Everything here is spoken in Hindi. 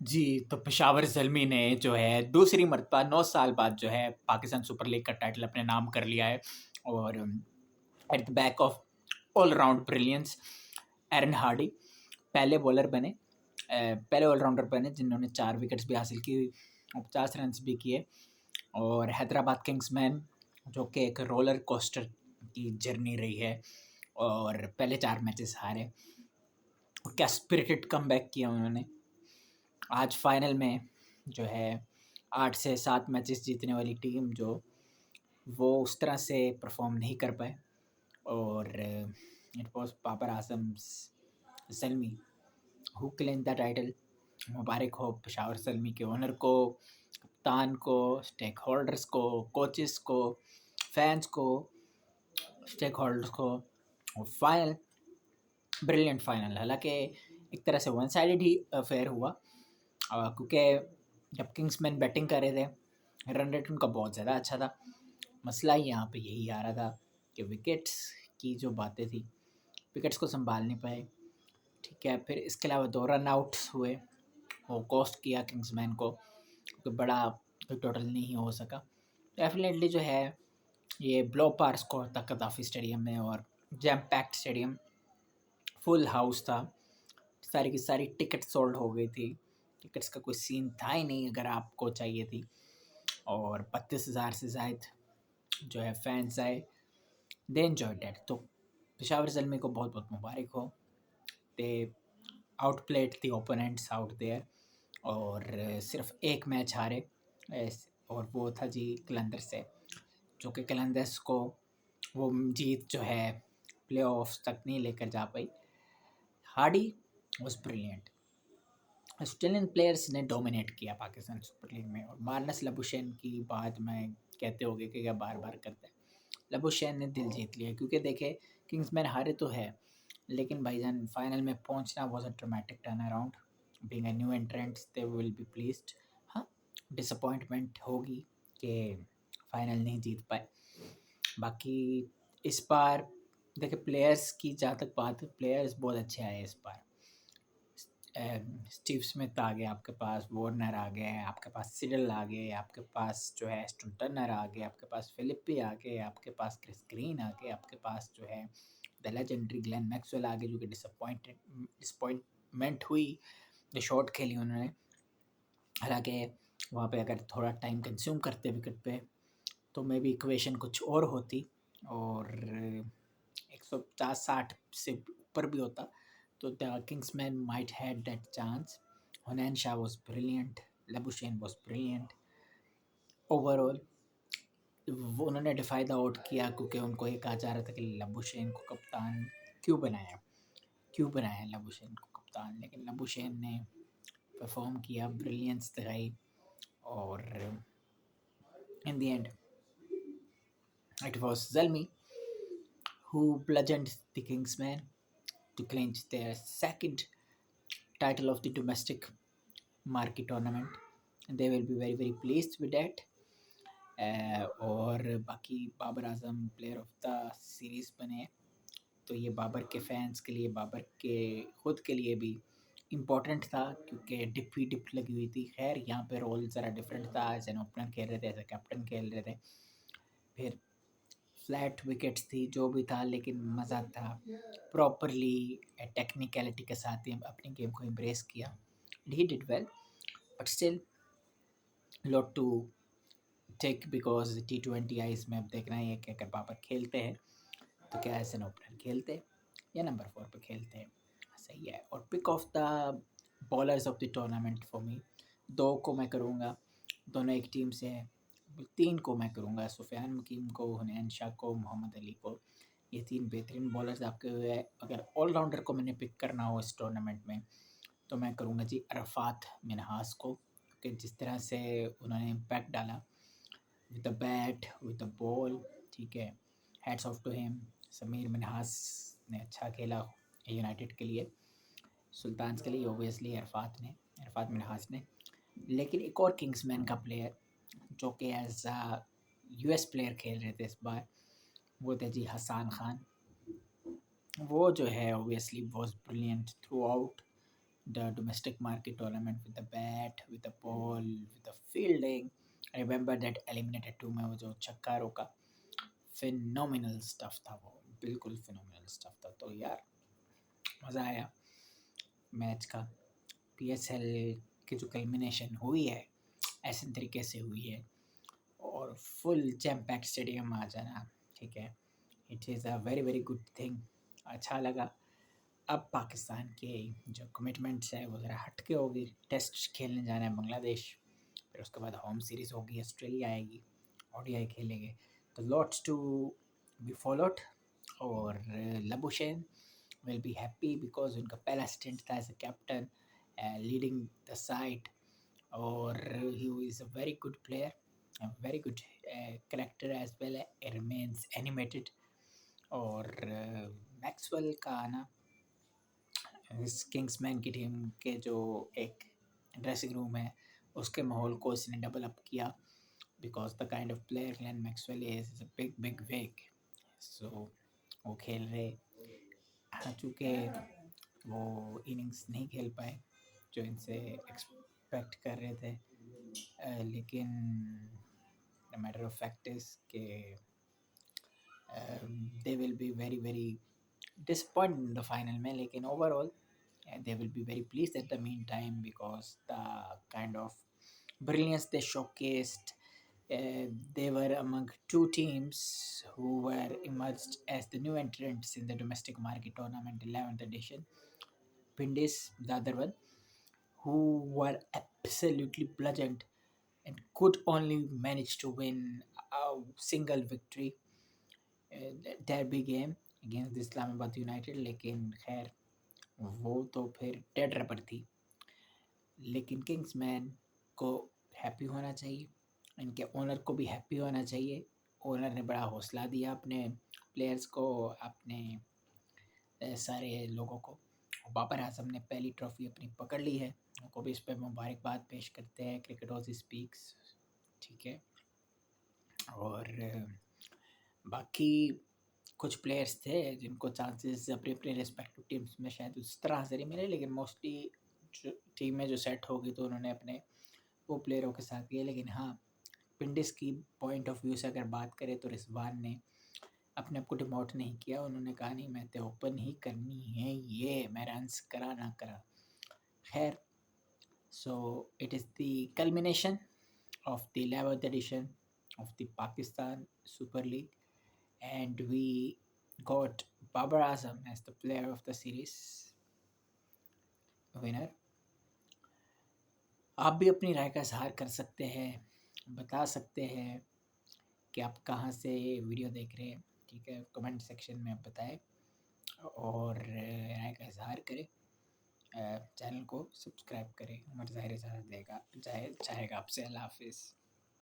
जी, तो पेशावर ज़ल्मी ने जो है दूसरी मर्तबा 9 साल बाद जो है पाकिस्तान सुपर लीग का टाइटल अपने नाम कर लिया है और at the back of all round brilliance Eran Hardy पहले बॉलर बने पहले ऑलराउंडर बने जिन्होंने 4 विकेट्स भी हासिल की और 50 रन्स भी किए और हैदराबाद किंग्समैन जो कि एक रोलर कोस्टर की जर्नी रही है और पहले 4 मैचेस हारे और क्या स्पिरिटेड कमबैक किया उन्होंने। आज फाइनल में जो है 8 से 7 मैचेस जीतने वाली टीम जो वो उस तरह से परफॉर्म नहीं कर पाए और it was Babar Azam Zalmi who claim the title. मुबारक हो पेशावर ज़ल्मी के ओनर को, कप्तान को, स्टेक होल्डर्स को, कोचेस को, फैंस को, स्टेक होल्डर्स को और फाइनल ब्रिलियंट फाइनल। हालांकि एक तरह से वन साइडेड ही अफेयर हुआ क्योंकि जब किंग्समैन बैटिंग कर रहे थे रन रेट उनका बहुत ज़्यादा अच्छा था। मसला ही यहाँ पे यही आ रहा था कि विकेट्स की जो बातें थी, विकेट्स को संभाल नहीं पाए। ठीक है, फिर इसके अलावा 2 रन आउट्स हुए, वो कॉस्ट किया किंग्समैन को क्योंकि बड़ा कोई टोटल नहीं हो सका। डेफिनेटली जो है ये ब्लो पार स्कोर था कदाफ़ी स्टेडियम में और jam packed stadium, full house था, सारी की सारी टिकट सोल्ड हो गई थी। टिकट्स का कोई सीन था ही नहीं अगर आपको चाहिए थी और 32,000 से ज़ायद जो है फैंस आए, दे एन्जॉयड दैट। तो पेशावर ज़ल्मी को बहुत बहुत मुबारक हो, they outplayed the opponents out there और सिर्फ एक मैच हारे और वो था जी कलंदर से, जो कि कलंदर्स को वो जीत जो है प्ले ऑफ्स तक नहीं लेकर जा पाई। Hardy was brilliant, Australian players ने डोमिनेट किया पाकिस्तान सुपर लीग में और मार्नस लबुशेन की बात में कहते होगे कि क्या बार बार करते हैं। लबुशेन ने दिल जीत लिया क्योंकि देखे किंग्समैन हारे तो है लेकिन भाईजान फाइनल में पहुंचना was a dramatic turn around. Being a new entrants they will be pleased. हाँ, डिसअपॉइंटमेंट होगी कि फाइनल नहीं जीत पाए। बाकी इस बार देखिए प्लेयर्स की जहाँ तक बात है, प्लेयर्स बहुत अच्छे आए इस बार। स्टीव स्मिथ आ गए आपके पास, वार्नर आ गए, आपके पास सिडल आ गए, आपके पास जो है एस्टन टर्नर आ गए, आपके पास फिलिप्पी आ गए, आपके पास क्रिस ग्रीन आ गए, आपके पास जो है द लेजेंडरी ग्लेन मैक्सवेल आ गए जो कि डिसअपॉइंटमेंट हुई जो शॉट खेली उन्होंने। हालांकि वहाँ पे अगर थोड़ा टाइम कंज्यूम करते विकेट पे तो मे बी इक्वेशन कुछ और होती और 150-60 से ऊपर भी होता तो the Kingsmen might had that chance. Hunain Shah was brilliant, Labuschagne was brilliant. Overall वो उन्होंने डिफाई द आउट किया क्योंकि उनको ये कहा जा रहा था कि लबुशेन को कप्तान क्यों बनाया लबुशेन को कप्तान, लेकिन लबुशेन ने परफॉर्म किया, ब्रिलियंस दिखाई और in the end it was Zalmi who bludgeoned the Kingsmen to clinch their second title of the domestic market tournament. And they will be very very pleased with that. और बाकी Babar Azam player of the series बने तो ये बाबर के फैंस के लिए, बाबर के खुद के लिए भी इम्पोर्टेंट था क्योंकि डिप ही डिप लगी हुई थी। खैर यहाँ पे रोल ज़रा डिफरेंट था, एज एन ओपनर खेल रहे थे, एज ए कैप्टन खेल रहे थे, फिर फ्लैट विकेट्स थी जो भी था, लेकिन मज़ा था। प्रॉपरली टेक्निकलिटी के साथ ही अपनी गेम को एम्ब्रेस किया। He did well but still lot to take because T20 Is में अब देखना ही है कि अगर बाबर खेलते हैं तो क्या एज एन ओपनर खेलते हैं या नंबर 4 पे खेलते हैं। सही है। और pick of the bowlers of the tournament for me, 2 को मैं करूँगा, दोनों एक टीम से है। 3 को मैं करूँगा, सुफियान मुकीम को, हुनैन शाह को, मोहम्मद अली को। ये 3 बेहतरीन बॉलर्स आपके हुए। अगर ऑलराउंडर को मैंने पिक करना हो इस टूर्नामेंट में तो मैं करूँगा जी अरफात मिन्हास को, क्योंकि जिस तरह से उन्होंने इम्पैक्ट डाला with the bat with the ball, ठीक है, hats off to him. Sameer Minhas ने अच्छा खेला यूनाइटेड के लिए, सुल्तान्स के लिए ओबियसली अरफात मिन्हास ने। लेकिन एक और किंग्समैन का प्लेयर जो कि एज अ US प्लेयर खेल रहे थे इस बार, वो थे जी हसान खान। वो जो है obviously was brilliant through out the domestic market tournament with the bat, with the ball, with the fielding. I remember that eliminated two में वो जो छक्का रोका, phenomenal stuff था वो, बिल्कुल phenomenal stuff था। तो यार मज़ा आया मैच का। PSL की जो कल्मिनेशन हुई है ऐसे तरीके से हुई है, और फुल जैम पैक स्टेडियम आ जाना, ठीक है, it is a very very good thing. अच्छा लगा। अब पाकिस्तान के जो कमिटमेंट्स है वो ज़रा हट के होगी। टेस्ट खेलने जाना है बांग्लादेश, फिर उसके बाद होम सीरीज़ होगी, ऑस्ट्रेलिया आएगी, ओडीआई खेलेंगे। तो लॉट्स टू बी फॉलोड। और Labuschagne will be happy because उनका पहला स्टेंट था as a captain leading the side, और he is a very good player, a very good character as well. Remains animated। और मैक्सवेल का आना इस किंग्समैन की टीम के जो एक ड्रेसिंग रूम है उसके माहौल को इसने डबल अप किया, because the kind of player Glenn Maxwell is a big big big. So वो खेल रहे, हाँ, चूँकि वो इनिंग्स नहीं खेल पाए जो इनसे एक्सपेक्ट कर रहे थे, लेकिन the matter of fact is के they will be very very disappointed in the final में, लेकिन overall they will be very pleased at the meantime because the kind of brilliance they showcased, they were among two teams who were emerged as the new entrants in the domestic market tournament 11th edition. Pindis, the other one, who were absolutely bludgeoned and could only manage to win a single victory, derby game against the Islamabad United. लेकिन खैर वो तो फिर डेड रबर थी। लेकिन किंग्समैन को हैप्पी होना चाहिए, इनके ओनर को भी हैप्पी होना चाहिए। ओनर ने बड़ा हौसला दिया अपने प्लेयर्स को, अपने सारे लोगों को। बाबर आजम ने पहली ट्रॉफी अपनी पकड़ ली है, उनको भी इस पर मुबारकबाद पेश करते हैं क्रिकेट हाउस स्पीक्स, ठीक है। और बाकी कुछ प्लेयर्स थे जिनको चांसेस अपनी अपनी रिस्पेक्टिव टीम्स में शायद उस तरह से नहीं मिले, लेकिन मोस्टली जो टीम में जो सेट होगी तो उन्होंने अपने वो प्लेयरों के साथ किए। लेकिन हाँ, पिंडिस की पॉइंट ऑफ व्यू से अगर बात करें तो रिजवान ने अपने आप को डिमोट नहीं किया। उन्होंने कहा नहीं, मैं तो ओपन ही करनी है, ये मैं रन्स करा ना करा। खैर, so it is the culmination of the 11th edition of the Pakistan Super League, and we got Babar Azam as the player of the series winner. आप भी अपनी राय का इजहार कर सकते हैं, बता सकते हैं कि आप कहाँ से वीडियो देख रहे हैं, ठीक है, कमेंट सेक्शन में आप बताएं और राय का इजहार करें। चैनल को सब्सक्राइब करें, उमर ज़ाहिर इजाज़त देगा चाहेगा आपसे। अल्लाह हाफिज़।